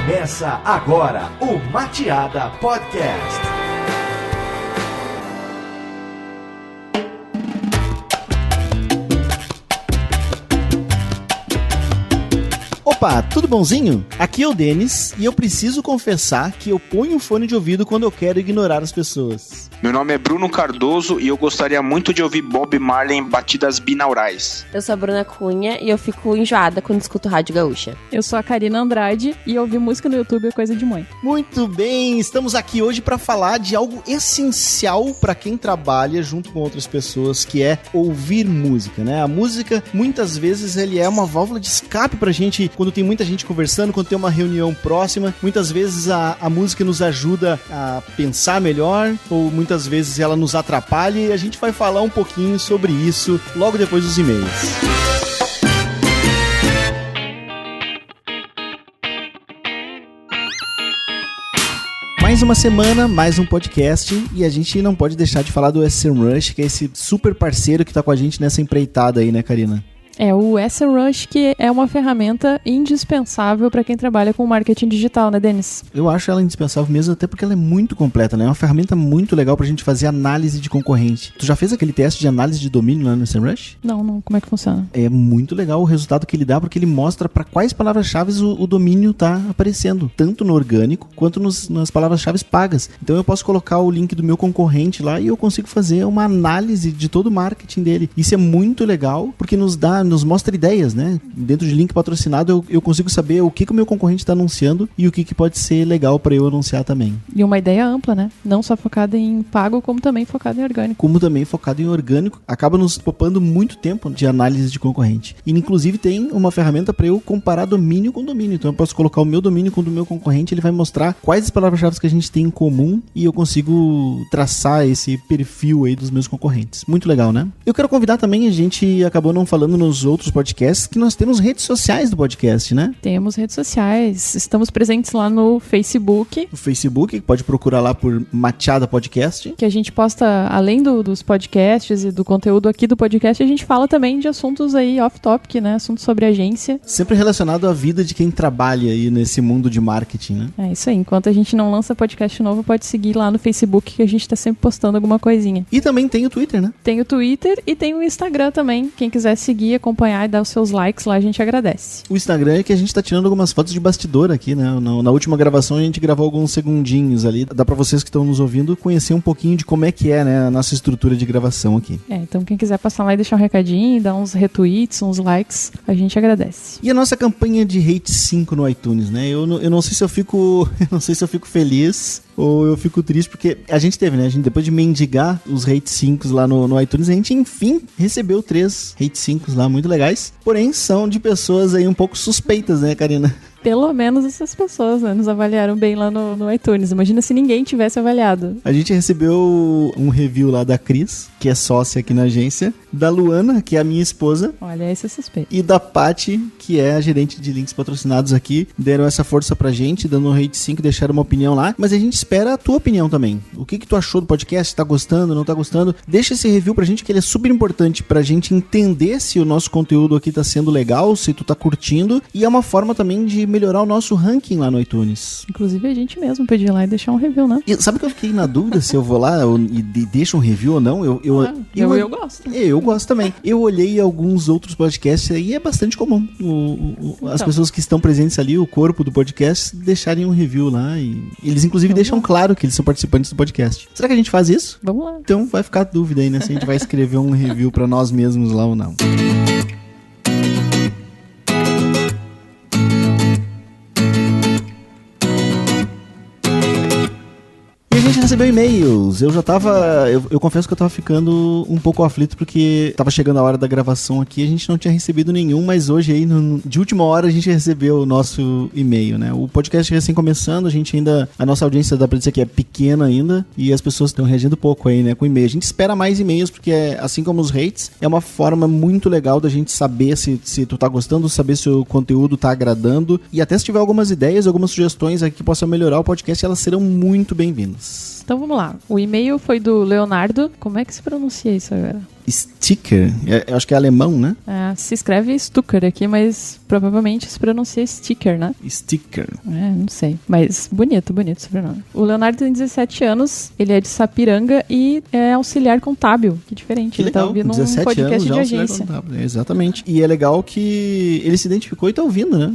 Começa agora o Mateada Podcast. Opa, tudo bonzinho? Aqui é o Denis e eu preciso confessar que eu ponho um fone de ouvido quando eu quero ignorar as pessoas. Meu nome é Bruno Cardoso e eu gostaria muito de ouvir Bob Marley em batidas binaurais. Eu sou a Bruna Cunha e eu fico enjoada quando escuto Rádio Gaúcha. Eu sou a Karina Andrade e ouvir música no YouTube é coisa de mãe. Muito bem, estamos aqui hoje para falar de algo essencial para quem trabalha junto com outras pessoas, que é ouvir música, né? A música, muitas vezes, ele é uma válvula de escape pra gente quando tem muita gente conversando, quando tem uma reunião próxima. Muitas vezes a música nos ajuda a pensar melhor, ou muitas vezes ela nos atrapalha, e a gente vai falar um pouquinho sobre isso logo depois dos e-mails. Mais uma semana, mais um podcast, e a gente não pode deixar de falar do SEMrush, que é esse super parceiro que tá com a gente nessa empreitada aí, né, Karina? É, o SEMrush, que é uma ferramenta indispensável para quem trabalha com marketing digital, né, Denis? Eu acho ela indispensável mesmo, até porque ela é muito completa, né? É uma ferramenta muito legal pra gente fazer análise de concorrente. Tu já fez aquele teste de análise de domínio lá no SEMrush? Não, como é que funciona? É muito legal o resultado que ele dá, porque ele mostra para quais palavras-chave o domínio tá aparecendo, tanto no orgânico quanto nas palavras-chave pagas. Então eu posso colocar o link do meu concorrente lá e eu consigo fazer uma análise de todo o marketing dele. Isso é muito legal, porque nos mostra ideias, né? Dentro de link patrocinado eu consigo saber o que o meu concorrente está anunciando e o que pode ser legal para eu anunciar também. E uma ideia ampla, né? Não só focada em pago, como também focada em orgânico. Acaba nos poupando muito tempo de análise de concorrente. E inclusive tem uma ferramenta para eu comparar domínio com domínio. Então eu posso colocar o meu domínio com o do meu concorrente, ele vai mostrar quais as palavras-chave que a gente tem em comum e eu consigo traçar esse perfil aí dos meus concorrentes. Muito legal, né? Eu quero convidar também, a gente acabou não falando nos outros podcasts, que nós temos redes sociais do podcast, né? Temos redes sociais. Estamos presentes lá no Facebook. O Facebook, pode procurar lá por Mateada Podcast. Que a gente posta, além dos podcasts e do conteúdo aqui do podcast, a gente fala também de assuntos aí off-topic, né? Assuntos sobre agência. Sempre relacionado à vida de quem trabalha aí nesse mundo de marketing, né? É isso aí. Enquanto a gente não lança podcast novo, pode seguir lá no Facebook, que a gente tá sempre postando alguma coisinha. E também tem o Twitter, né? Tem o Twitter e tem o Instagram também. Quem quiser seguir, acompanhar e dar os seus likes lá, a gente agradece. O Instagram é que a gente tá tirando algumas fotos de bastidor aqui, né? Na última gravação a gente gravou alguns segundinhos ali. Dá pra vocês que estão nos ouvindo conhecer um pouquinho de como é que é, né? A nossa estrutura de gravação aqui. Então quem quiser passar lá e deixar um recadinho, dar uns retweets, uns likes, a gente agradece. E a nossa campanha de Rate 5 no iTunes, né? Eu não sei se eu fico feliz ou eu fico triste, porque a gente teve, né? A gente, depois de mendigar os Rate 5 lá no iTunes, a gente, enfim, recebeu 3 Rate 5 lá muito legais. Porém, são de pessoas aí um pouco suspeitas, né, Karina? Pelo menos essas pessoas, né, nos avaliaram bem lá no iTunes. Imagina se ninguém tivesse avaliado. A gente recebeu um review lá da Cris, que é sócia aqui na agência, da Luana, que é a minha esposa. Olha, esse é suspeito. E da Paty, que é a gerente de links patrocinados aqui. Deram essa força pra gente, dando um Rate 5, deixaram uma opinião lá. Mas a gente espera a tua opinião também. O que tu achou do podcast? Tá gostando, não tá gostando? Deixa esse review pra gente, que ele é super importante pra gente entender se o nosso conteúdo aqui tá sendo legal, se tu tá curtindo. E é uma forma também de melhorar o nosso ranking lá no iTunes. Inclusive a gente mesmo pedir lá e deixar um review, né? E sabe que eu fiquei na dúvida se eu vou lá e deixo um review ou não? Eu gosto. Eu gosto também. Eu olhei alguns outros podcasts e é bastante comum as pessoas que estão presentes ali, o corpo do podcast, deixarem um review lá e eles inclusive deixam claro que eles são participantes do podcast. Será que a gente faz isso? Vamos lá. Então vai ficar dúvida aí, né? Se a gente vai escrever um review pra nós mesmos lá ou não. Recebeu e-mails. Eu confesso que eu tava ficando um pouco aflito porque tava chegando a hora da gravação aqui, a gente não tinha recebido nenhum, mas hoje aí, de última hora, a gente recebeu o nosso e-mail, né? O podcast recém começando, a nossa audiência dá pra dizer que é pequena ainda e as pessoas estão reagindo pouco aí, né, com e-mail. A gente espera mais e-mails porque, assim como os rates, é uma forma muito legal da gente saber se tu tá gostando, saber se o conteúdo tá agradando e até se tiver algumas ideias, algumas sugestões aqui que possam melhorar o podcast, elas serão muito bem-vindas. Então vamos lá. O e-mail foi do Leonardo. Como é que se pronuncia isso agora? Sticker. Eu acho que é alemão, né? Se escreve Stucker aqui, mas provavelmente se pronuncia Sticker, né? Sticker. Não sei. Mas bonito o sobrenome. O Leonardo tem 17 anos, ele é de Sapiranga e é auxiliar contábil. Que diferente. Que ele legal. Tá ouvindo 17 um podcast anos, de agência. Exatamente. E é legal que ele se identificou e tá ouvindo, né?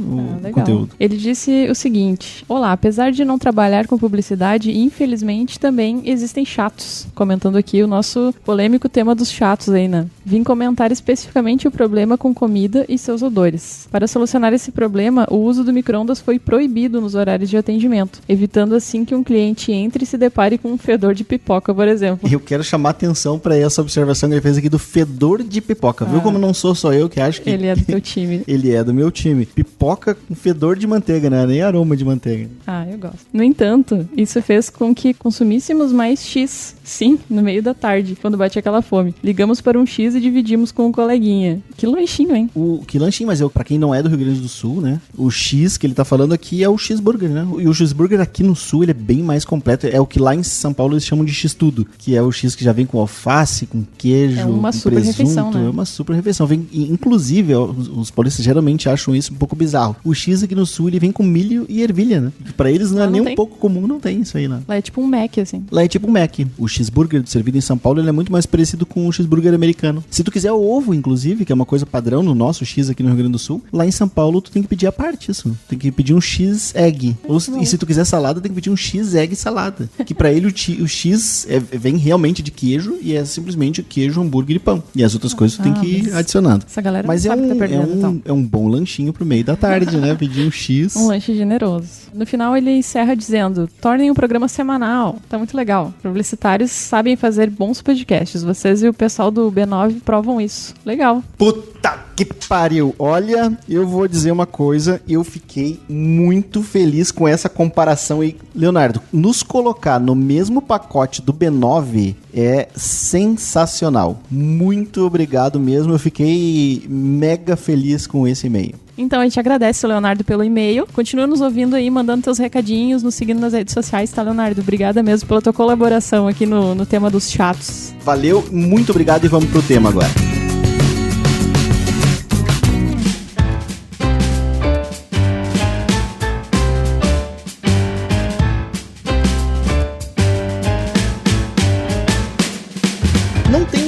O conteúdo. Ele disse o seguinte: olá, apesar de não trabalhar com publicidade, infelizmente também existem chatos. Comentando aqui o nosso polêmico tema dos chatos aí, né? Vim comentar especificamente o problema com comida e seus odores. Para solucionar esse problema, o uso do micro-ondas foi proibido nos horários de atendimento, evitando assim que um cliente entre e se depare com um fedor de pipoca, por exemplo. Eu quero chamar atenção para essa observação que ele fez aqui do fedor de pipoca. Viu como não sou só eu que acho que... Ele é do teu time. Ele é do meu time. Pipoca com fedor de manteiga, né? Nem aroma de manteiga. Eu gosto. No entanto, isso fez com que consumíssemos mais X. Sim, no meio da tarde, quando bate aquela fome. Ligamos para um X e dividimos com um coleguinha. Que lanchinho, hein? Que lanchinho, mas pra quem não é do Rio Grande do Sul, né? O X que ele tá falando aqui é o X-Burger, né? E o X-Burger aqui no Sul, ele é bem mais completo. É o que lá em São Paulo eles chamam de X-Tudo. Que é o X que já vem com alface, com queijo, é uma com super presunto. Refeição, né? É uma super refeição. Inclusive, os paulistas geralmente acham isso um pouco bizarro. O X aqui no Sul, ele vem com milho e ervilha, né? Pra eles não é nem um pouco comum, não tem isso aí, né? Lá é tipo um Mac, assim. Lá é tipo um Mac. O X-Burger servido em São Paulo, ele é muito mais parecido com o X-Burger americano. Se tu quiser o ovo, inclusive, que é uma coisa padrão no nosso X aqui no Rio Grande do Sul, lá em São Paulo tu tem que pedir a parte isso. Tem que pedir um X-Egg. E se tu quiser salada, tem que pedir um X-Egg salada. Que pra ele o X vem realmente de queijo e é simplesmente queijo, hambúrguer e pão. E as outras coisas tu tem que ir adicionando. Essa galera mas não sabe que tá perdendo, então. É um bom lanchinho pro meio da tarde, né? Pedir um X. Um lanche generoso. No final ele encerra dizendo: tornem o programa semanal. Tá muito legal. Publicitários sabem fazer bons podcasts. Vocês e o pessoal do B9 provam isso. Legal. Puta que pariu. Olha, eu vou dizer uma coisa. Eu fiquei muito feliz com essa comparação aí. Leonardo, nos colocar no mesmo pacote do B9 é sensacional. Muito obrigado mesmo. Eu fiquei mega feliz com esse e-mail. Então, a gente agradece o Leonardo pelo e-mail. Continua nos ouvindo aí, mandando teus recadinhos, nos seguindo nas redes sociais, tá, Leonardo? Obrigada mesmo pela tua colaboração aqui no tema dos chatos. Valeu, muito obrigado e vamos pro tema agora.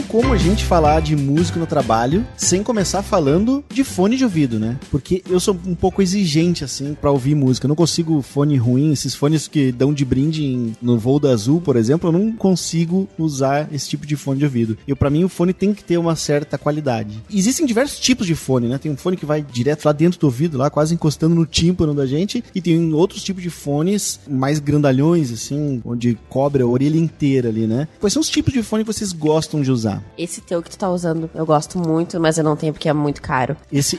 Como a gente falar de música no trabalho sem começar falando de fone de ouvido, né? Porque eu sou um pouco exigente, assim, pra ouvir música. Eu não consigo fone ruim, esses fones que dão de brinde no voo da Azul, por exemplo, eu não consigo usar esse tipo de fone de ouvido. Pra mim, o fone tem que ter uma certa qualidade. Existem diversos tipos de fone, né? Tem um fone que vai direto lá dentro do ouvido, lá quase encostando no tímpano da gente, e tem outros tipos de fones mais grandalhões, assim, onde cobre a orelha inteira ali, né? Quais são os tipos de fone que vocês gostam de usar? Esse teu que tu tá usando, eu gosto muito, mas eu não tenho porque é muito caro. Esse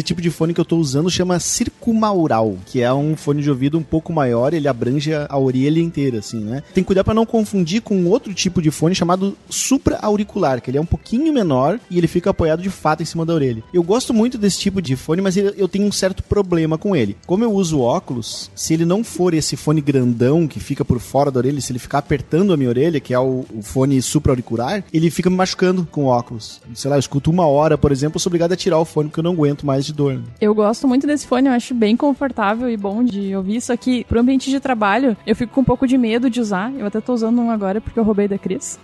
tipo de fone que eu tô usando chama circumaural, que é um fone de ouvido um pouco maior, ele abrange a orelha inteira, assim, né? Tem que cuidar pra não confundir com outro tipo de fone chamado supraauricular, que ele é um pouquinho menor e ele fica apoiado de fato em cima da orelha. Eu gosto muito desse tipo de fone, mas eu tenho um certo problema com ele. Como eu uso óculos, se ele não for esse fone grandão que fica por fora da orelha, se ele ficar apertando a minha orelha, que é o fone supraauricular, ele fica me machucando com óculos. Sei lá, eu escuto 1 hora, por exemplo, eu sou obrigado a tirar o fone porque eu não aguento mais de dor. Eu gosto muito desse fone, eu acho bem confortável e bom de ouvir. Isso aqui, pro ambiente de trabalho, eu fico com um pouco de medo de usar. Eu até tô usando um agora porque eu roubei da Cris.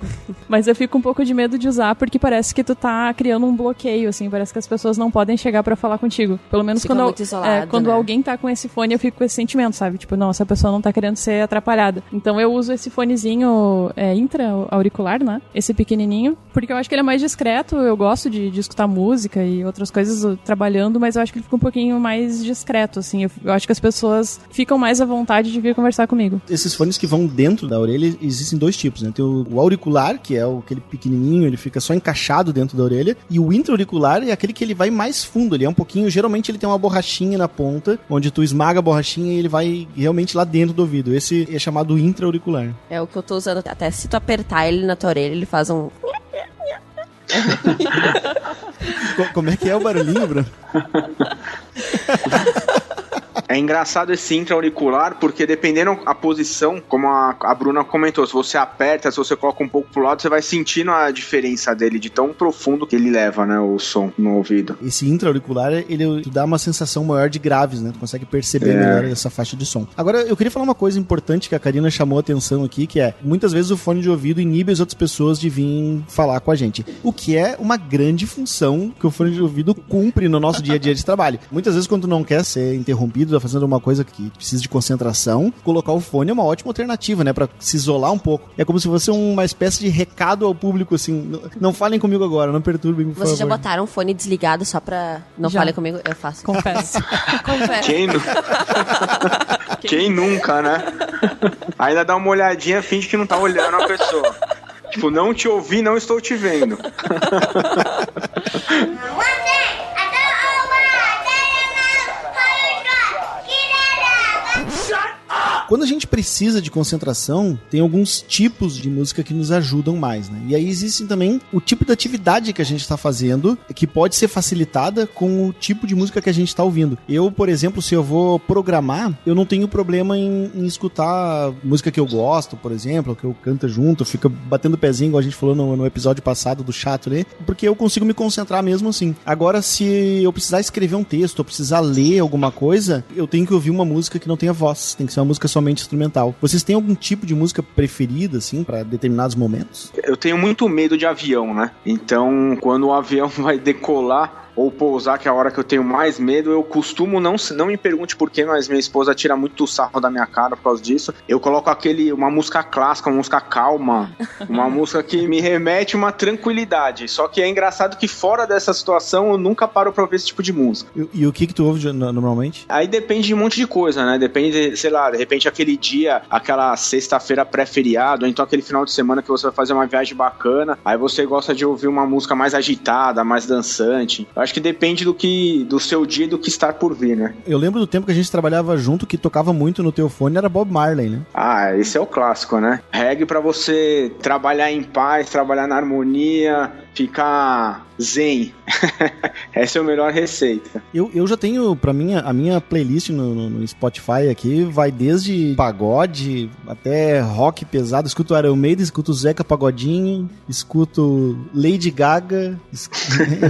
Mas eu fico com um pouco de medo de usar porque parece que tu tá criando um bloqueio, assim. Parece que as pessoas não podem chegar pra falar contigo. Pelo menos fica muito isolado, quando né? Alguém tá com esse fone, eu fico com esse sentimento, sabe? Tipo, não, essa pessoa não tá querendo ser atrapalhada. Então eu uso esse fonezinho intra-auricular, né? Esse pequenininho, porque eu acho que ele é mais discreto. Eu gosto de escutar música e outras coisas trabalhando, mas eu acho que ele fica um pouquinho mais discreto, assim. Eu acho que as pessoas ficam mais à vontade de vir conversar comigo. Esses fones que vão dentro da orelha, existem 2 tipos, né? Tem o auricular, que é aquele pequenininho, ele fica só encaixado dentro da orelha, e o intra-auricular é aquele que ele vai mais fundo, ele é um pouquinho, geralmente ele tem uma borrachinha na ponta, onde tu esmaga a borrachinha e ele vai realmente lá dentro do ouvido. Esse é chamado intra-auricular. É o que eu tô usando, até se tu apertar ele na tua orelha, ele faz um... Como é que é o barulhinho, Bruno? É engraçado esse intra-auricular, porque dependendo a posição, como a Bruna comentou, se você aperta, se você coloca um pouco pro lado, você vai sentindo a diferença dele, de tão profundo que ele leva, né, o som no ouvido. Esse intra-auricular, ele dá uma sensação maior de graves, né? Tu consegue perceber melhor essa faixa de som. Agora, eu queria falar uma coisa importante que a Karina chamou a atenção aqui, que é, muitas vezes o fone de ouvido inibe as outras pessoas de vir falar com a gente. O que é uma grande função que o fone de ouvido cumpre no nosso dia a dia de trabalho. Muitas vezes, quando tu não quer ser interrompido, tá fazendo uma coisa que precisa de concentração, colocar o fone é uma ótima alternativa, né? Pra se isolar um pouco. É como se fosse uma espécie de recado ao público, assim, não falem comigo agora, não perturbem, por favor. Vocês já botaram o fone desligado só pra não falem comigo? Eu faço. Confesso. Confesso. Quem nunca, né? Ainda dá uma olhadinha, finge que não tá olhando a pessoa. Tipo, não te ouvi, não estou te vendo. Quando a gente precisa de concentração, tem alguns tipos de música que nos ajudam mais, né? E aí existem também o tipo de atividade que a gente está fazendo, que pode ser facilitada com o tipo de música que a gente está ouvindo. Eu, por exemplo, se eu vou programar, eu não tenho problema em escutar música que eu gosto, por exemplo, que eu canto junto, fica batendo pezinho, igual a gente falou no episódio passado do chato ali, porque eu consigo me concentrar mesmo assim. Agora, se eu precisar escrever um texto, ou precisar ler alguma coisa, eu tenho que ouvir uma música que não tenha voz, tem que ser uma música somente instrumental. Vocês têm algum tipo de música preferida, assim, pra determinados momentos? Eu tenho muito medo de avião, né? Então, quando o avião vai decolar ou pousar, que é a hora que eu tenho mais medo, eu costumo, não me pergunte por quê, mas minha esposa tira muito sarro da minha cara por causa disso. Eu coloco uma música clássica, uma música calma, uma música que me remete uma tranquilidade. Só que é engraçado que fora dessa situação eu nunca paro pra ouvir esse tipo de música. E o que tu ouve normalmente? Aí depende de um monte de coisa, né? Depende, sei lá, de repente aquele dia, aquela sexta-feira pré-feriado, ou então aquele final de semana que você vai fazer uma viagem bacana, aí você gosta de ouvir uma música mais agitada, mais dançante. Eu acho que depende do seu dia e do que está por vir, né? Eu lembro do tempo que a gente trabalhava junto, que tocava muito no teu fone, era Bob Marley, né? Ah, esse é o clássico, né? Reggae pra você trabalhar em paz, trabalhar na harmonia, ficar zen. Essa é a melhor receita. Eu já tenho, pra mim, a minha playlist no Spotify aqui vai desde pagode até rock pesado. Escuto Iron Maiden, escuto Zeca Pagodinho, escuto Lady Gaga,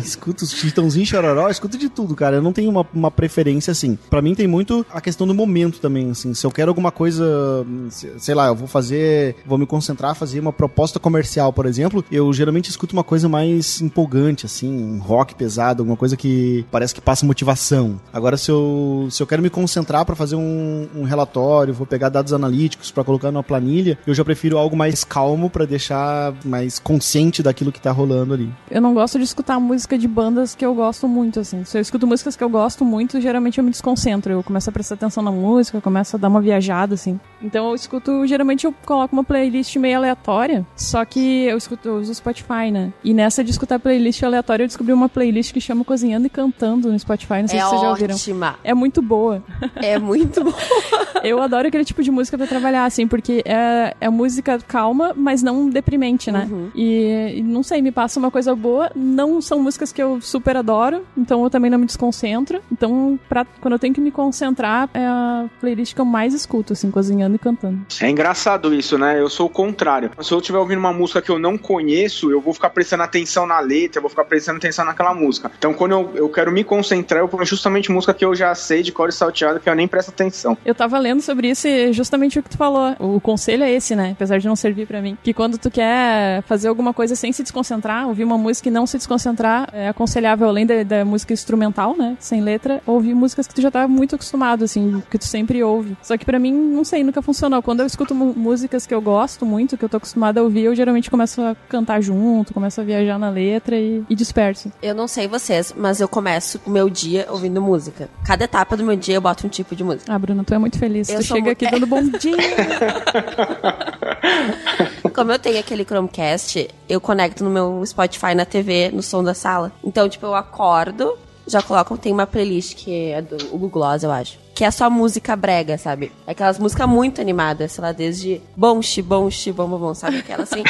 escuto Chitãozinho Chororó, escuto de tudo, cara. Eu não tenho uma preferência assim. Pra mim tem muito a questão do momento também, assim. Se eu quero alguma coisa, sei lá, eu vou me concentrar a fazer uma proposta comercial, por exemplo, eu geralmente escuto uma coisa mais empolgante, assim, rock pesado, alguma coisa que parece que passa motivação. Agora, se eu quero me concentrar pra fazer um relatório, vou pegar dados analíticos pra colocar numa planilha, eu já prefiro algo mais calmo pra deixar mais consciente daquilo que tá rolando ali. Eu não gosto de escutar música de bandas que eu gosto muito, assim. Se eu escuto músicas que eu gosto muito, geralmente eu me desconcentro. Eu começo a prestar atenção na música, começo a dar uma viajada, assim. Então eu escuto, geralmente eu coloco uma playlist meio aleatória, só que eu uso o Spotify, né? E nessa de escutar playlist aleatória, eu descobri uma playlist que chama Cozinhando e Cantando no Spotify. Não sei se vocês já ouviram. Ótima. É muito boa. É muito boa. Eu adoro aquele tipo de música pra trabalhar, assim, porque é música calma, mas não deprimente, né? Uhum. E não sei, me passa uma coisa boa. Não são músicas que eu super adoro, então eu também não me desconcentro. Então, quando eu tenho que me concentrar, é a playlist que eu mais escuto, assim, cozinhando e cantando. É engraçado isso, né? Eu sou o contrário. Se eu estiver ouvindo uma música que eu não conheço, eu vou ficar prestando atenção na letra, eu vou ficar prestando atenção naquela música. Então, quando eu quero me concentrar, eu ponho justamente música que eu já sei de cor e salteado, que eu nem presto atenção. Eu tava lendo sobre isso e justamente o que tu falou. O conselho é esse, né? Apesar de não servir pra mim. Que quando tu quer fazer alguma coisa sem se desconcentrar, ouvir uma música e não se desconcentrar, é aconselhável, além da música instrumental, né? Sem letra, ouvir músicas que tu já tá muito acostumado, assim, que tu sempre ouve. Só que pra mim, não sei, nunca funcionou. Quando eu escuto músicas que eu gosto muito, que eu tô acostumada a ouvir, eu geralmente começo a cantar junto, começo a viajar na letra e disperso. Eu não sei vocês, mas eu começo o meu dia ouvindo música. Cada etapa do meu dia eu boto um tipo de música. Ah, Bruna, tu é muito feliz. Tu chega aqui dando bom dia. Como eu tenho aquele Chromecast, eu conecto no meu Spotify na TV, no som da sala. Então, tipo, eu acordo, já colocam, tem uma playlist que é do Google Gloss, eu acho. Que é só música brega, sabe? Aquelas músicas muito animadas, sei lá, desde bom, sabe? Aquela assim,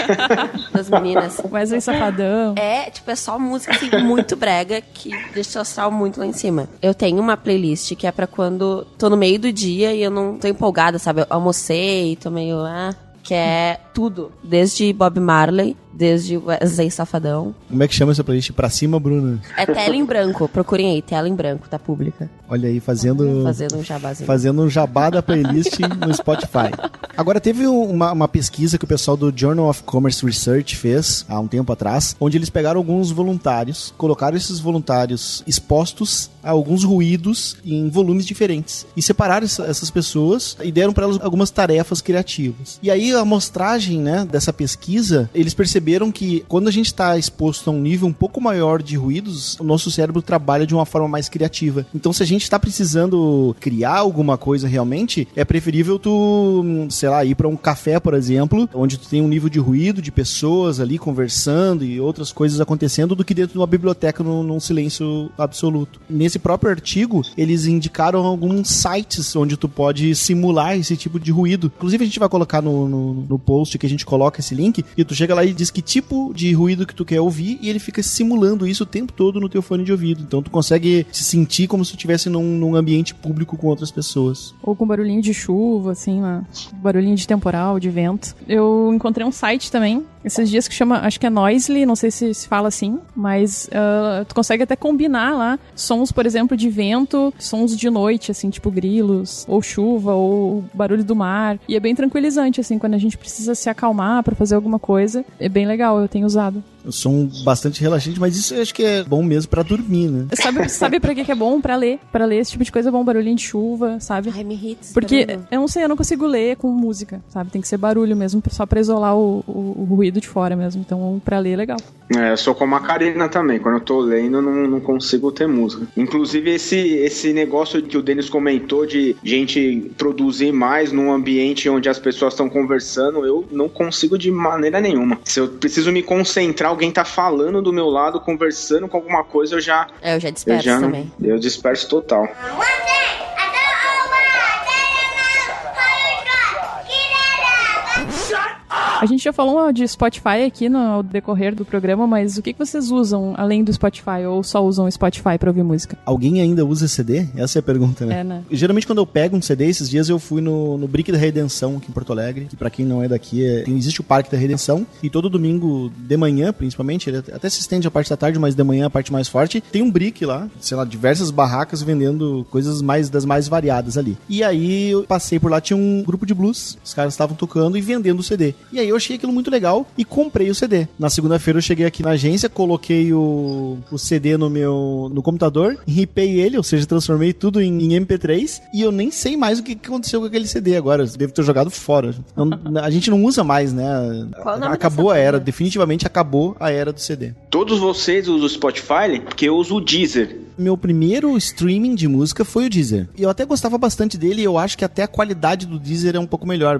das meninas. Wesley Safadão. É só música assim, muito brega, que deixa o astral muito lá em cima. Eu tenho uma playlist que é pra quando tô no meio do dia e eu não tô empolgada, sabe? Eu almocei, tô meio... que é tudo, desde Bob Marley, desde Wesley Safadão. Como é que chama essa playlist? Pra cima, Bruna? É Tela em Branco, procurem aí, Tela em Branco, tá pública. Olha aí, fazendo um jabazinho. Fazendo um jabá da playlist no Spotify. Agora, teve uma pesquisa que o pessoal do Journal of Commerce Research fez há um tempo atrás, onde eles pegaram alguns voluntários, colocaram esses voluntários expostos a alguns ruídos em volumes diferentes e separaram essas pessoas e deram para elas algumas tarefas criativas. E aí, a amostragem, né, dessa pesquisa, eles perceberam que quando a gente está exposto a um nível um pouco maior de ruídos, o nosso cérebro trabalha de uma forma mais criativa. Então, se a gente está precisando criar alguma coisa realmente, é preferível tu, sei lá, ir para um café, por exemplo, onde tu tem um nível de ruído, de pessoas ali conversando e outras coisas acontecendo, do que dentro de uma biblioteca num silêncio absoluto. Nesse próprio artigo, eles indicaram alguns sites onde tu pode simular esse tipo de ruído. Inclusive, a gente vai colocar no post que a gente coloca esse link, e tu chega lá e diz que tipo de ruído que tu quer ouvir, e ele fica simulando isso o tempo todo no teu fone de ouvido. Então tu consegue se sentir como se tu estivesse num ambiente público com outras pessoas. Ou com barulhinho de chuva, assim, barulhinho de temporal, de vento. Eu encontrei um site também, esses dias, que chama, acho que é Noisely, não sei se fala assim, mas tu consegue até combinar lá sons, por exemplo, de vento, sons de noite, assim, tipo grilos, ou chuva, ou barulho do mar, e é bem tranquilizante, assim, quando a gente precisa se acalmar pra fazer alguma coisa, é bem legal, eu tenho usado. Eu sou bastante relaxante, mas isso eu acho que é bom mesmo pra dormir, né? Sabe pra que é bom? Pra ler. Pra ler esse tipo de coisa é bom, barulhinho de chuva, sabe? Ai, me irrita. Porque, eu não sei, eu não consigo ler com música, sabe? Tem que ser barulho mesmo, só pra isolar o ruído de fora mesmo. Então, pra ler é legal. Eu sou como a Karina também. Quando eu tô lendo, não consigo ter música. Inclusive, esse negócio que o Denis comentou de gente produzir mais num ambiente onde as pessoas estão conversando, eu não consigo de maneira nenhuma. Se eu preciso me concentrar, alguém tá falando do meu lado, conversando com alguma coisa, eu já disperso também. Eu disperso total. A gente já falou de Spotify aqui no decorrer do programa, mas o que vocês usam além do Spotify, ou só usam o Spotify pra ouvir música? Alguém ainda usa CD? Essa é a pergunta, né? Né? Geralmente quando eu pego um CD, esses dias eu fui no Brick da Redenção aqui em Porto Alegre, que pra quem não é daqui, existe o Parque da Redenção, e todo domingo de manhã, principalmente, ele até se estende a parte da tarde, mas de manhã a parte mais forte, tem um Brick lá, sei lá, diversas barracas vendendo coisas das mais variadas ali. E aí eu passei por lá, tinha um grupo de blues, os caras estavam tocando e vendendo o CD. E aí eu achei aquilo muito legal e comprei o CD. Na segunda-feira eu cheguei aqui na agência, coloquei o CD no computador, ripei ele, ou seja, transformei tudo em MP3, e eu nem sei mais o que aconteceu com aquele CD agora. Eu devo ter jogado fora. A gente não usa mais, né? Acabou a era, definitivamente acabou a era do CD. Todos vocês usam o Spotify? Porque eu uso o Deezer. Meu primeiro streaming de música foi o Deezer. E eu até gostava bastante dele, e eu acho que até a qualidade do Deezer é um pouco melhor.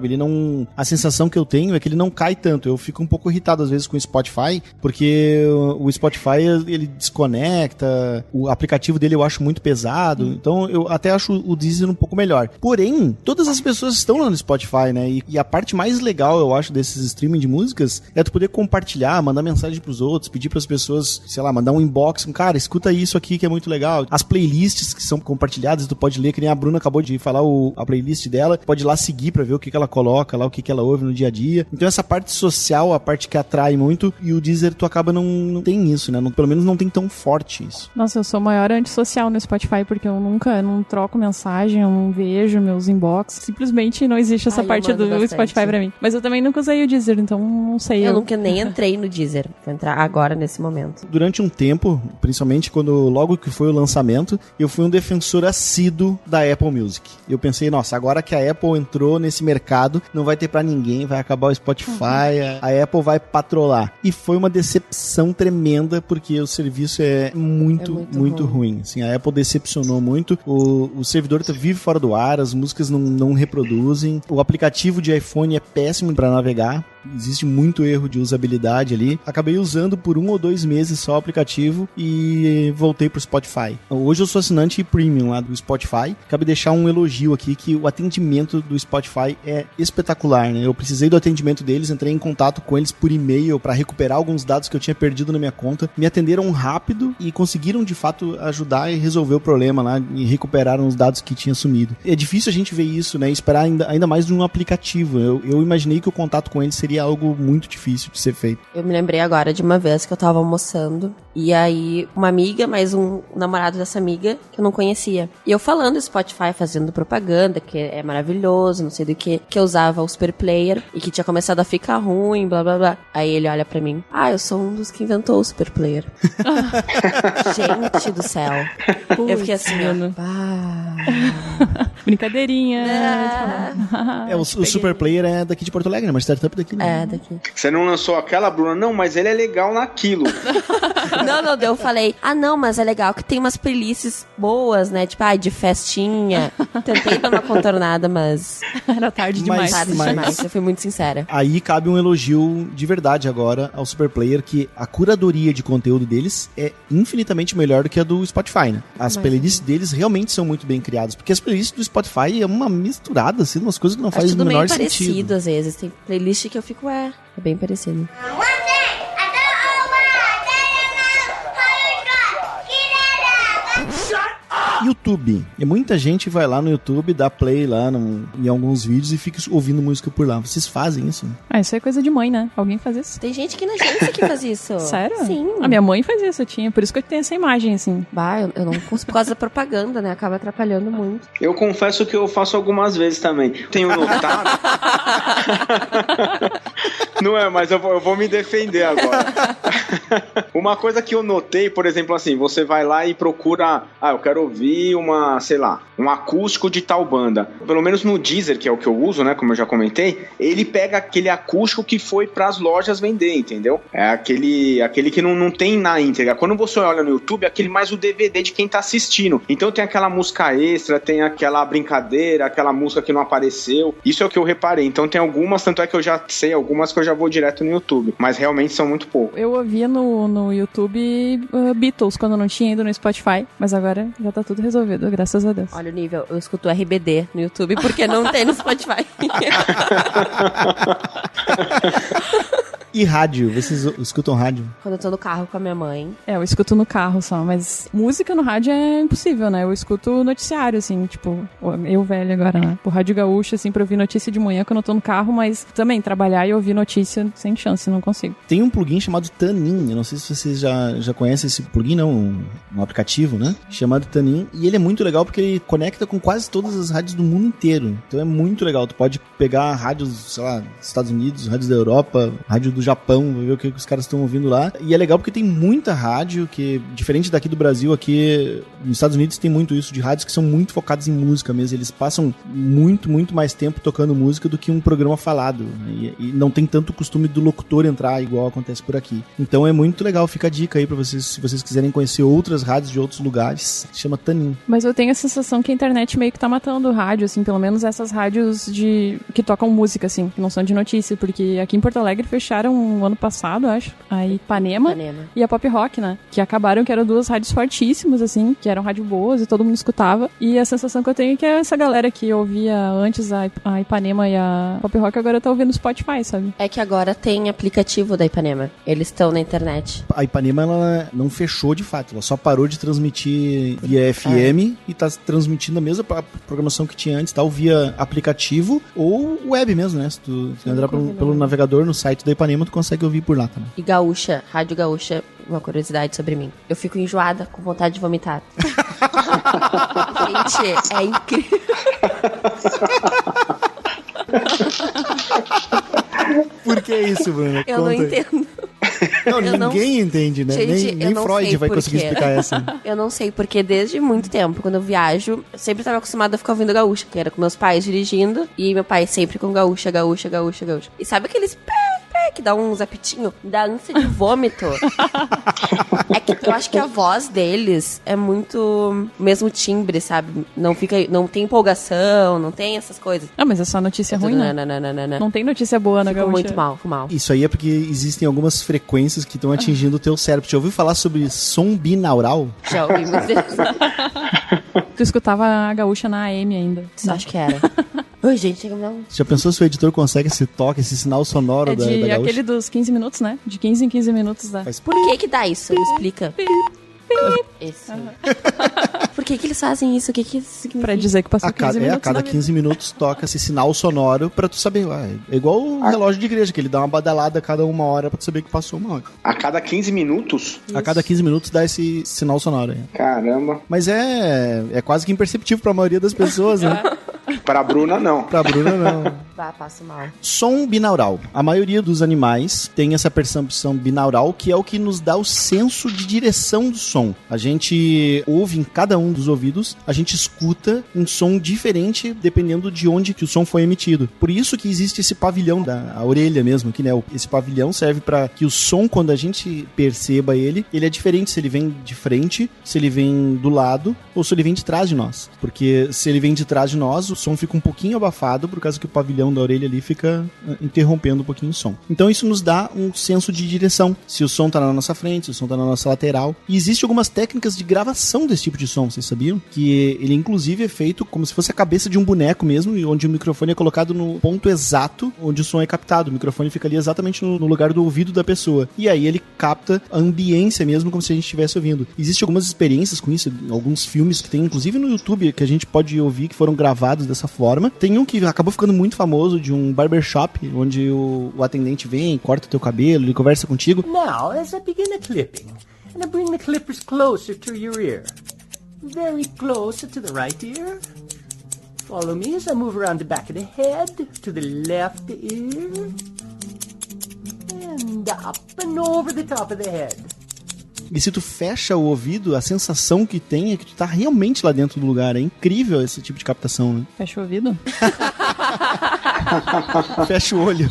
A sensação que eu tenho é que ele não cai tanto. Eu fico um pouco irritado às vezes com o Spotify, porque o Spotify, ele desconecta, o aplicativo dele eu acho muito pesado, então eu até acho o Deezer um pouco melhor. Porém, todas as pessoas estão lá no Spotify, né? E a parte mais legal, eu acho, desses streaming de músicas é tu poder compartilhar, mandar mensagem pros outros, pedir pras pessoas, sei lá, mandar um inbox, cara, escuta isso aqui que é muito legal. As playlists que são compartilhadas, tu pode ler, que nem a Bruna acabou de falar a playlist dela, pode ir lá seguir pra ver o que ela coloca lá, o que ela ouve no dia a dia. Então essa parte social, a parte que atrai muito, e o Deezer tu acaba não tem isso, né? Pelo menos não tem tão forte isso. Nossa, eu sou maior antissocial no Spotify, porque eu não troco mensagem, eu não vejo meus inbox, simplesmente não existe essa parte do Spotify pra mim. Mas eu também nunca usei o Deezer, então não sei. Eu nunca nem entrei no Deezer, vou entrar agora nesse momento. Durante um tempo, principalmente logo que foi o lançamento, eu fui um defensor assíduo da Apple Music. Eu pensei, nossa, agora que a Apple entrou nesse mercado, não vai ter pra ninguém, vai acabar o Spotify, a Apple vai patrolar. E foi uma decepção tremenda, porque o serviço é muito ruim. Assim, a Apple decepcionou muito. O servidor vive fora do ar, as músicas não reproduzem. O aplicativo de iPhone é péssimo para navegar. existe muito erro de usabilidade ali. Acabei usando por 1 ou 2 meses só o aplicativo e voltei pro Spotify. Hoje eu sou assinante premium lá do Spotify. Cabe deixar um elogio aqui que o atendimento do Spotify é espetacular, né? Eu precisei do atendimento deles, entrei em contato com eles por e-mail para recuperar alguns dados que eu tinha perdido na minha conta. Me atenderam rápido e conseguiram de fato ajudar e resolver o problema lá e recuperaram os dados que tinha sumido. É difícil a gente ver isso, né? Esperar ainda mais de um aplicativo. Eu imaginei que o contato com eles seria algo muito difícil de ser feito. Eu me lembrei agora de uma vez que eu tava almoçando e aí uma amiga, mais um namorado dessa amiga que eu não conhecia. E eu falando do Spotify, fazendo propaganda, que é maravilhoso, não sei do que eu usava o Super Player e que tinha começado a ficar ruim, blá blá blá. Aí ele olha pra mim, eu sou um dos que inventou o Super Player. Gente do céu. Eu fiquei assim, brincadeirinha. O Super Player é daqui de Porto Alegre, né? Uma startup daqui, né? É, daqui. Você não lançou aquela, Bruna? Não, mas ele é legal naquilo. Não, eu falei, não, mas é legal que tem umas playlists boas, né? Tipo, de festinha. Tentei dar uma contornada, mas... Era tarde demais. Demais, eu fui muito sincera. Aí cabe um elogio de verdade agora ao Super Player, que a curadoria de conteúdo deles é infinitamente melhor do que a do Spotify, né? As playlists deles realmente são muito bem criadas, porque as playlists do Spotify é uma misturada, assim, umas coisas que não fazem o menor sentido. Tudo meio parecido, às vezes. Tem playlist que eu fico, é bem parecido. YouTube. E muita gente vai lá no YouTube, dá play lá em alguns vídeos e fica ouvindo música por lá. Vocês fazem isso? Isso é coisa de mãe, né? Alguém faz isso? Tem gente aqui na agência que faz isso. Sério? Sim. A minha mãe faz isso, por isso que eu tenho essa imagem, assim. Eu não consigo por causa da propaganda, né? Acaba atrapalhando muito. Eu confesso que eu faço algumas vezes também. Tenho notado... Não é, mas eu vou me defender agora. Uma coisa que eu notei, por exemplo, assim, você vai lá e procura... eu quero ouvir um acústico de tal banda. Pelo menos no Deezer, que é o que eu uso, né, como eu já comentei, ele pega aquele acústico que foi pras lojas vender, entendeu? É aquele que não tem na íntegra. Quando você olha no YouTube, é aquele mais o DVD de quem tá assistindo. Então tem aquela música extra, tem aquela brincadeira, aquela música que não apareceu. Isso é o que eu reparei. Então tem algumas, tanto é que eu já sei algumas que eu já vou direto no YouTube. Mas realmente são muito poucos. Eu ouvia no YouTube Beatles, quando não tinha ido no Spotify. Mas agora já tá tudo resolvido, graças a Deus. Olha o nível, eu escuto RBD no YouTube porque não tem no Spotify. E rádio? Vocês escutam rádio? Quando eu tô no carro com a minha mãe. Eu escuto no carro só, mas música no rádio é impossível, né? Eu escuto noticiário, assim, tipo, eu velho agora, né? Por Rádio Gaúcha, assim, pra ouvir notícia de manhã quando eu tô no carro, mas também trabalhar e ouvir notícia sem chance, não consigo. Tem um plugin chamado Tanin, eu não sei se vocês já conhecem esse plugin, não, um aplicativo, né? Chamado Tanin, e ele é muito legal porque ele conecta com quase todas as rádios do mundo inteiro. Então é muito legal, tu pode pegar rádios, sei lá, dos Estados Unidos, rádios da Europa, rádio do Japão, ver o que os caras estão ouvindo lá. E é legal porque tem muita rádio que, diferente daqui do Brasil, aqui nos Estados Unidos tem muito isso de rádios que são muito focados em música mesmo. Eles passam muito, muito mais tempo tocando música do que um programa falado, né? E não tem tanto costume do locutor entrar igual acontece por aqui. Então é muito legal, fica a dica aí pra vocês, se vocês quiserem conhecer outras rádios de outros lugares, se chama Tanin. Mas eu tenho a sensação que a internet meio que tá matando o rádio, assim, pelo menos essas rádios que tocam música, assim, que não são de notícia, porque aqui em Porto Alegre fecharam ano passado, acho, a Ipanema e a Pop Rock, né? Que acabaram, que eram duas rádios fortíssimas, assim, que eram rádios boas e todo mundo escutava. E a sensação que eu tenho é que essa galera que ouvia antes a Ipanema e a Pop Rock agora tá ouvindo Spotify, sabe? É que agora tem aplicativo da Ipanema. Eles estão na internet. A Ipanema, ela não fechou de fato, ela só parou de transmitir via FM e tá transmitindo a mesma programação que tinha antes, tal, via aplicativo ou web mesmo, né? Se tu entrar pelo navegador no site da Ipanema, tu consegue ouvir por lá também. E Gaúcha, Rádio Gaúcha, uma curiosidade sobre mim. Eu fico enjoada, com vontade de vomitar. Gente, é incrível. Por que isso, Bruna? Eu não entendo. Não, ninguém entende, né? Gente, nem Freud vai conseguir explicar essa. Eu não sei, porque desde muito tempo, quando eu viajo, eu sempre estava acostumada a ficar ouvindo gaúcha, que era com meus pais dirigindo, e meu pai sempre com gaúcha. E sabe aqueles que dá uns apitinhos, dá ânsia de vômito. É que eu acho que a voz deles é muito mesmo timbre, sabe? Não tem empolgação, não tem essas coisas. Ah, mas é só notícia ruim, né? Não tem notícia boa na gaúcha. Muito mal. Isso aí é porque existem algumas frequências que estão atingindo o teu cérebro. Já ouviu falar sobre som binaural? Já ouvi, mas... Tu escutava a gaúcha na AM ainda. Acho que era. Oi, gente, não. Já pensou se o editor consegue esse toque, esse sinal sonoro da gaúcha? Aquele dos 15 minutos, né? De 15 em 15 minutos dá. Por que dá isso? Me explica. Esse. Por que eles fazem isso? O que isso significa? Pra dizer que passou 15 minutos. A cada 15 minutos toca esse sinal sonoro pra tu saber. É igual o relógio de igreja, que ele dá uma badalada a cada 1 hora pra tu saber que passou 1 hora. A cada 15 minutos? Isso. A cada 15 minutos dá esse sinal sonoro aí. Caramba. Mas é quase que imperceptível pra maioria das pessoas, né? Pra Bruna, não. Pra Bruna, não. Passo mal. Som binaural. A maioria dos animais tem essa percepção binaural, que é o que nos dá o senso de direção do som. A gente ouve em cada um dos ouvidos, a gente escuta um som diferente dependendo de onde que o som foi emitido. Por isso que existe esse pavilhão da orelha mesmo, que, né, esse pavilhão serve para que o som, quando a gente perceba ele é diferente se ele vem de frente, se ele vem do lado ou se ele vem de trás de nós. Porque se ele vem de trás de nós, o som fica um pouquinho abafado por causa que o pavilhão da orelha ali fica interrompendo um pouquinho o som. Então isso nos dá um senso de direção. Se o som tá na nossa frente, se o som tá na nossa lateral. E existem algumas técnicas de gravação desse tipo de som, vocês sabiam? Que ele inclusive é feito como se fosse a cabeça de um boneco mesmo, onde o microfone é colocado no ponto exato onde o som é captado. O microfone fica ali exatamente no lugar do ouvido da pessoa. E aí ele capta a ambiência mesmo, como se a gente estivesse ouvindo. Existem algumas experiências com isso, alguns filmes que tem, inclusive no YouTube, que a gente pode ouvir, que foram gravados dessa forma. Tem um que acabou ficando muito famoso, de um barbershop, onde o atendente vem, corta o teu cabelo, ele conversa contigo. Now, as I begin the clipping, and I bring the clippers closer to your ear. Very close to the right ear. Follow me as I move around the back of the head, to the left ear, and up and over the top of the head. E se tu fecha o ouvido, a sensação que tem é que tu tá realmente lá dentro do lugar. É incrível esse tipo de captação, né? Fecha o ouvido? Fecha o olho.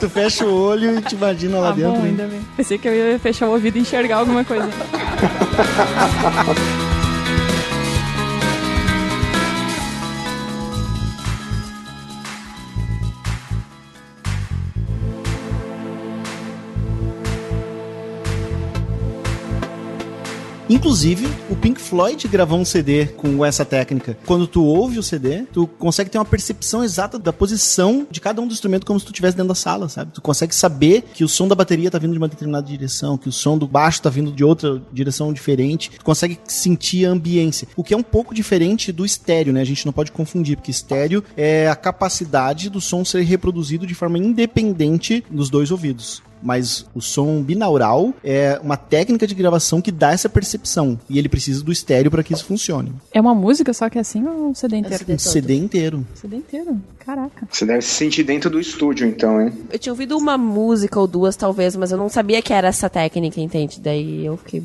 Tu fecha o olho e te imagina lá dentro. Bom, ainda bem. Pensei que eu ia fechar o ouvido e enxergar alguma coisa. Inclusive, o Pink Floyd gravou um CD com essa técnica. Quando tu ouve o CD, tu consegue ter uma percepção exata da posição de cada um dos instrumentos, como se tu estivesse dentro da sala, sabe? Tu consegue saber que o som da bateria tá vindo de uma determinada direção, que o som do baixo tá vindo de outra direção diferente. Tu consegue sentir a ambiência. O que é um pouco diferente do estéreo, né? A gente não pode confundir, porque estéreo é a capacidade do som ser reproduzido de forma independente nos dois ouvidos. Mas o som binaural é uma técnica de gravação que dá essa percepção. E ele precisa do estéreo para que isso funcione. É uma música só que é assim ou um CD inteiro? Um CD inteiro. CD inteiro? Caraca. Você deve se sentir dentro do estúdio, então, hein? Eu tinha ouvido uma música ou duas, talvez, mas eu não sabia que era essa técnica, entende? Daí eu fiquei,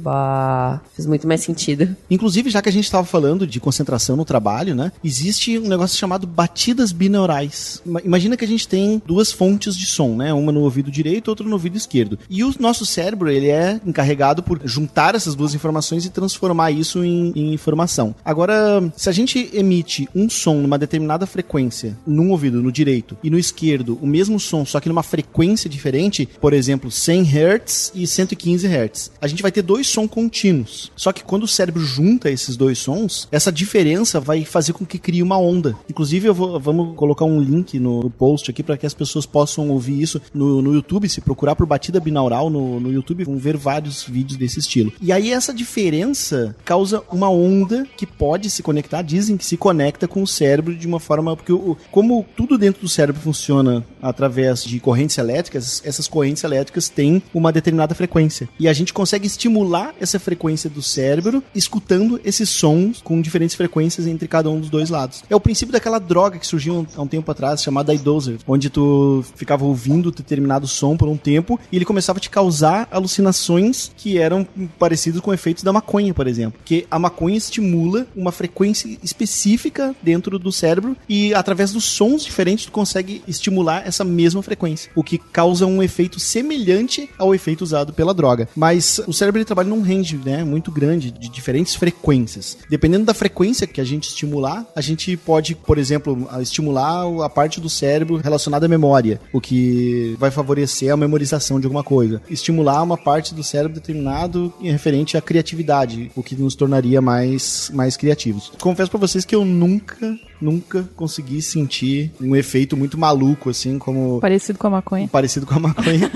fez muito mais sentido. Inclusive, já que a gente estava falando de concentração no trabalho, né? Existe um negócio chamado batidas binaurais. Imagina que a gente tem duas fontes de som, né? Uma no ouvido direito, outra no ouvido esquerdo. E o nosso cérebro, ele é encarregado por juntar essas duas informações e transformar isso em informação. Agora, se a gente emite um som numa determinada frequência, num ouvido, no direito, e no esquerdo, o mesmo som, só que numa frequência diferente, por exemplo, 100 Hz e 115 Hz, a gente vai ter dois sons contínuos. Só que quando o cérebro junta esses dois sons, essa diferença vai fazer com que crie uma onda. Inclusive, vamos colocar um link no post aqui para que as pessoas possam ouvir isso no YouTube. Se procurar por batida binaural no YouTube, vão ver vários vídeos desse estilo. E aí essa diferença causa uma onda que pode se conectar, dizem que se conecta com o cérebro de uma forma, porque como tudo dentro do cérebro funciona através de correntes elétricas, essas correntes elétricas têm uma determinada frequência. E a gente consegue estimular essa frequência do cérebro escutando esses sons com diferentes frequências entre cada um dos dois lados. É o princípio daquela droga que surgiu há um tempo atrás, chamada iDozer, onde tu ficava ouvindo determinado som por um tempo tempo e ele começava a te causar alucinações que eram parecidos com efeitos da maconha, por exemplo. Porque a maconha estimula uma frequência específica dentro do cérebro e através dos sons diferentes tu consegue estimular essa mesma frequência, o que causa um efeito semelhante ao efeito usado pela droga. Mas o cérebro ele trabalha num range, né, muito grande de diferentes frequências. Dependendo da frequência que a gente estimular, a gente pode, por exemplo, estimular a parte do cérebro relacionada à memória, o que vai favorecer a memorização de alguma coisa. Estimular uma parte do cérebro determinado referente à criatividade, o que nos tornaria mais criativos. Confesso pra vocês que eu nunca consegui sentir um efeito muito maluco, assim, como... Parecido com a maconha. Parecido com a maconha.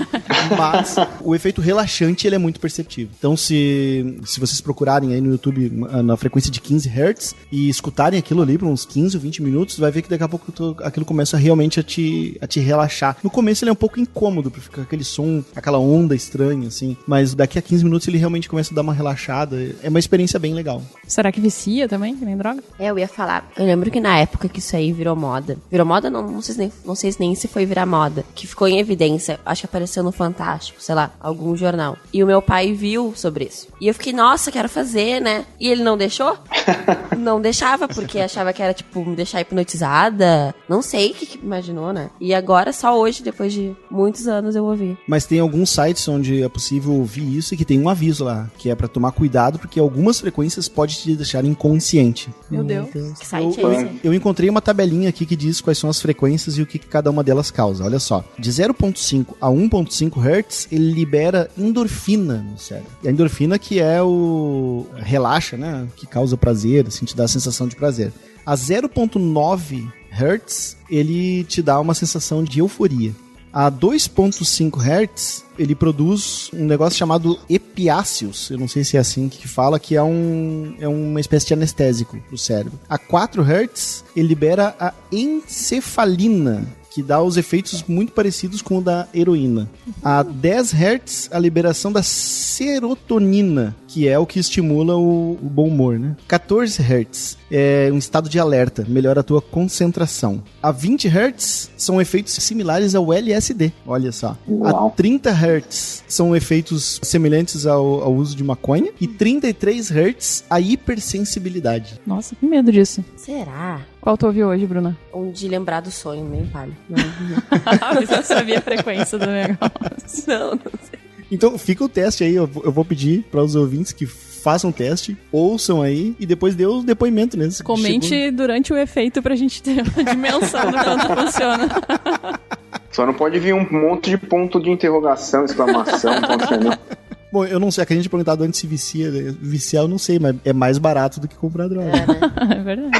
Mas o efeito relaxante, ele é muito perceptível. Então, se vocês procurarem aí no YouTube na frequência de 15 Hz e escutarem aquilo ali por uns 15 ou 20 minutos, vai ver que daqui a pouco aquilo começa realmente a te relaxar. No começo ele é um pouco incômodo, porque fica aquele som, aquela onda estranha, assim. Mas daqui a 15 minutos ele realmente começa a dar uma relaxada. É uma experiência bem legal. Será que vicia também, que nem droga? Eu ia falar. Eu lembro que na época que isso aí virou moda. Virou moda? Não sei nem se foi virar moda. Que ficou em evidência. Acho que apareceu no Fantástico, sei lá, algum jornal. E o meu pai viu sobre isso. E eu fiquei, nossa, quero fazer, né? E ele não deixou? Não deixava, porque achava que era, tipo, me deixar hipnotizada. Não sei o que imaginou, né? E agora, só hoje, depois de muitos anos, eu ouvi. Mas tem alguns sites onde é possível ouvir isso e que tem um aviso lá, que é pra tomar cuidado, porque algumas frequências podem te deixar inconsciente. Meu Deus. Que site é esse? Eu encontrei uma tabelinha aqui que diz quais são as frequências e o que cada uma delas causa. Olha só, de 0.5 a 1.5 Hz, ele libera endorfina no cérebro. E a endorfina que é o... relaxa, né? Que causa prazer, assim, te dá a sensação de prazer. A 0.9 Hz, ele te dá uma sensação de euforia. A 2.5 Hz, ele produz um negócio chamado epiáceos, eu não sei se é assim que fala, que é uma espécie de anestésico pro cérebro. A 4 Hz, ele libera a encefalina, que dá os efeitos muito parecidos com o da heroína. A 10 Hz, a liberação da serotonina, que é o que estimula o bom humor, né? 14 Hz é um estado de alerta, melhora a tua concentração. A 20 Hz são efeitos similares ao LSD, olha só. Uau. A 30 Hz são efeitos semelhantes ao uso de maconha. E 33 Hz, a hipersensibilidade. Nossa, que medo disso. Será? Qual tu ouviu hoje, Bruna? Um de lembrar do sonho, nem palha. Mas eu sabia a frequência do negócio. Não sei. Então fica o teste aí, eu vou pedir para os ouvintes que façam o teste, ouçam aí e depois dê o depoimento, né? Comente durante o efeito pra gente ter uma dimensão do quanto funciona. Só não pode vir um monte de ponto de interrogação, exclamação, ponto final. Bom, eu não sei, que a gente perguntado antes se vicia, né? Viciar eu não sei, mas é mais barato do que comprar droga. É, né? É verdade.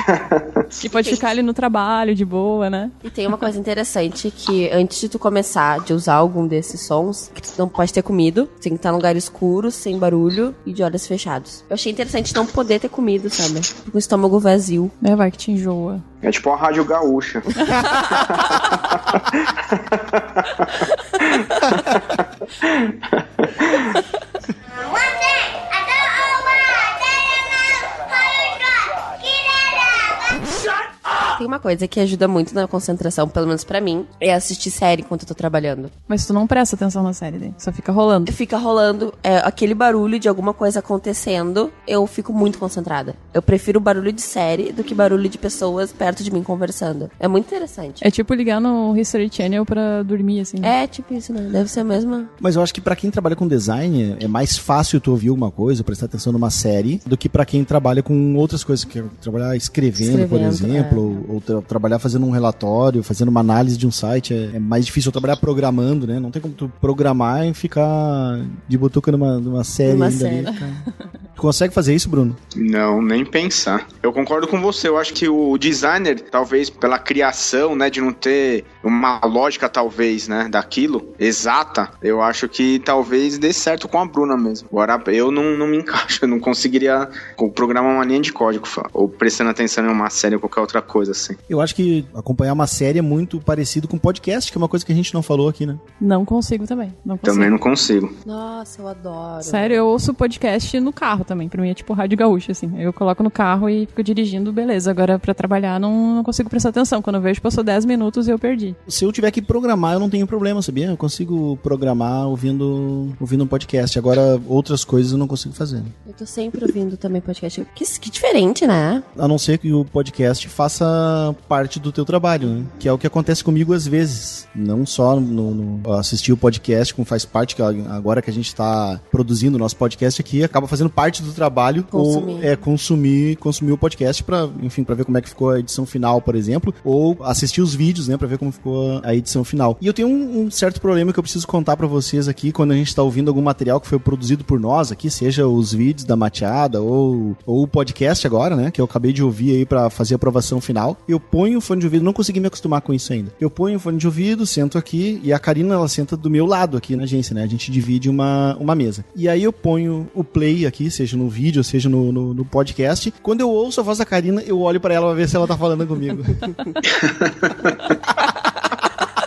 E pode ficar ali no trabalho, de boa, né? E tem uma coisa interessante que antes de tu começar de usar algum desses sons, que tu não pode ter comido, tem que estar num lugar escuro, sem barulho e de olhos fechados. Eu achei interessante não poder ter comido, sabe? Com o estômago vazio. É, vai que te enjoa. É tipo a Rádio Gaúcha. Tem uma coisa que ajuda muito na concentração, pelo menos pra mim, é assistir série enquanto eu tô trabalhando. Mas tu não presta atenção na série, né? Só fica rolando. Fica rolando aquele barulho de alguma coisa acontecendo, eu fico muito concentrada. Eu prefiro barulho de série do que barulho de pessoas perto de mim conversando. É muito interessante. É tipo ligar no History Channel pra dormir, assim. É tipo isso, né? Deve ser a mesma. Mas eu acho que pra quem trabalha com design, é mais fácil tu ouvir alguma coisa, prestar atenção numa série, do que pra quem trabalha com outras coisas, que é trabalhar escrevendo por exemplo, ou trabalhar fazendo um relatório, fazendo uma análise de um site. É mais difícil trabalhar programando, né? Não tem como tu programar e ficar de butuca numa série ainda ali. Tu consegue fazer isso, Bruno? Não, nem pensar. Eu concordo com você. Eu acho que o designer, talvez pela criação, né, de não ter uma lógica, talvez, né, daquilo, exata, eu acho que talvez dê certo com a Bruna mesmo. Agora, eu não me encaixo, eu não conseguiria programar uma linha de código, ou prestando atenção em uma série ou qualquer outra coisa, assim. Eu acho que acompanhar uma série é muito parecido com podcast, que é uma coisa que a gente não falou aqui, né? Não consigo também. Não consigo. Também não consigo. Nossa, eu adoro. Sério, eu ouço podcast no carro. também. Pra mim é tipo rádio gaúcha, assim. Eu coloco no carro e fico dirigindo, beleza. Agora pra trabalhar não consigo prestar atenção. Quando eu vejo, passou 10 minutos e eu perdi. Se eu tiver que programar, eu não tenho problema, sabia? Eu consigo programar ouvindo um podcast. Agora, outras coisas eu não consigo fazer. Eu tô sempre ouvindo também podcast. Que diferente, né? A não ser que o podcast faça parte do teu trabalho, né? Que é o que acontece comigo às vezes. Não só no assistir o podcast, como faz parte, que agora que a gente tá produzindo o nosso podcast aqui, acaba fazendo parte do trabalho. Consumir. Ou consumir o podcast pra ver como é que ficou a edição final, por exemplo. Ou assistir os vídeos, né? Pra ver como ficou a edição final. E eu tenho um certo problema que eu preciso contar pra vocês aqui, quando a gente tá ouvindo algum material que foi produzido por nós aqui, seja os vídeos da Mateada ou o podcast agora, né? Que eu acabei de ouvir aí pra fazer a aprovação final. Eu ponho o fone de ouvido, não consegui me acostumar com isso ainda. Eu ponho o fone de ouvido, sento aqui, e a Karina, ela senta do meu lado aqui na agência, né? A gente divide uma mesa. E aí eu ponho o play aqui, seja no vídeo, seja no podcast. Quando eu ouço a voz da Karina, eu olho pra ela pra ver se ela tá falando comigo.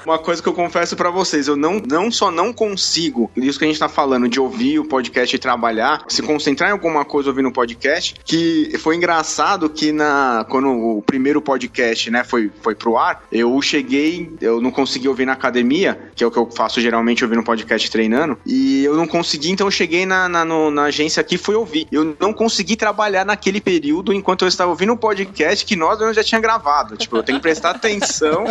Uma coisa que eu confesso pra vocês, eu não só não consigo, isso que a gente tá falando, de ouvir o podcast e trabalhar, se concentrar em alguma coisa ouvindo o podcast, que foi engraçado que quando o primeiro podcast, né, foi pro ar, eu não consegui ouvir na academia, que é o que eu faço geralmente ouvindo podcast treinando, e eu não consegui, então eu cheguei na agência aqui e fui ouvir. Eu não consegui trabalhar naquele período enquanto eu estava ouvindo o podcast que nós já tinha gravado. Tipo, eu tenho que prestar atenção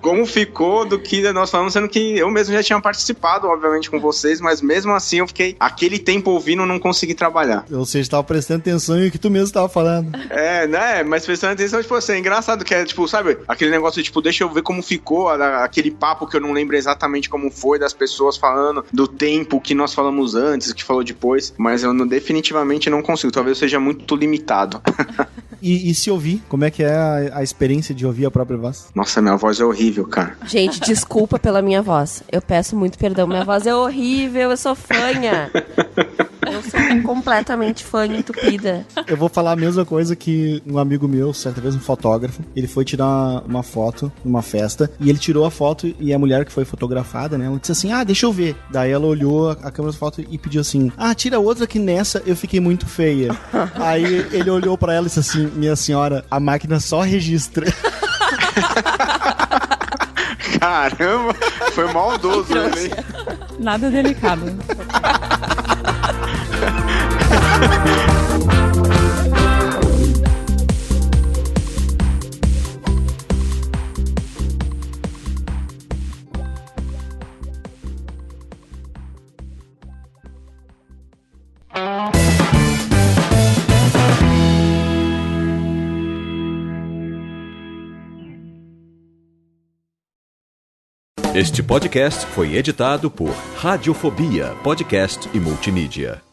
como ficou do que nós falamos, sendo que eu mesmo já tinha participado, obviamente, com vocês, mas mesmo assim eu fiquei aquele tempo ouvindo e não consegui trabalhar. Ou seja, estava prestando atenção em o que tu mesmo estava falando. Né? Mas prestando atenção, tipo assim, é engraçado que é, tipo, sabe, aquele negócio de, tipo, deixa eu ver como ficou, aquele papo que eu não lembro exatamente como foi, das pessoas falando do tempo que nós falamos antes, que falou depois, mas eu definitivamente não consigo, talvez eu seja muito limitado. E se ouvir, como é que é a experiência de ouvir a própria voz? Nossa, minha voz é horrível, cara. Gente, desculpa pela minha voz. Eu peço muito perdão. Minha voz é horrível, eu sou fanha. Eu sou completamente fã entupida. Eu vou falar a mesma coisa que um amigo meu, certa vez um fotógrafo, ele foi tirar uma foto numa festa, e ele tirou a foto, e a mulher que foi fotografada, né, ela disse assim, deixa eu ver. Daí ela olhou a câmera da foto e pediu assim, tira outra que nessa eu fiquei muito feia. Aí ele olhou pra ela e disse assim, minha senhora, a máquina só registra. Caramba, foi maldoso, né? Nada delicado. Este podcast foi editado por Radiofobia, podcast e multimídia.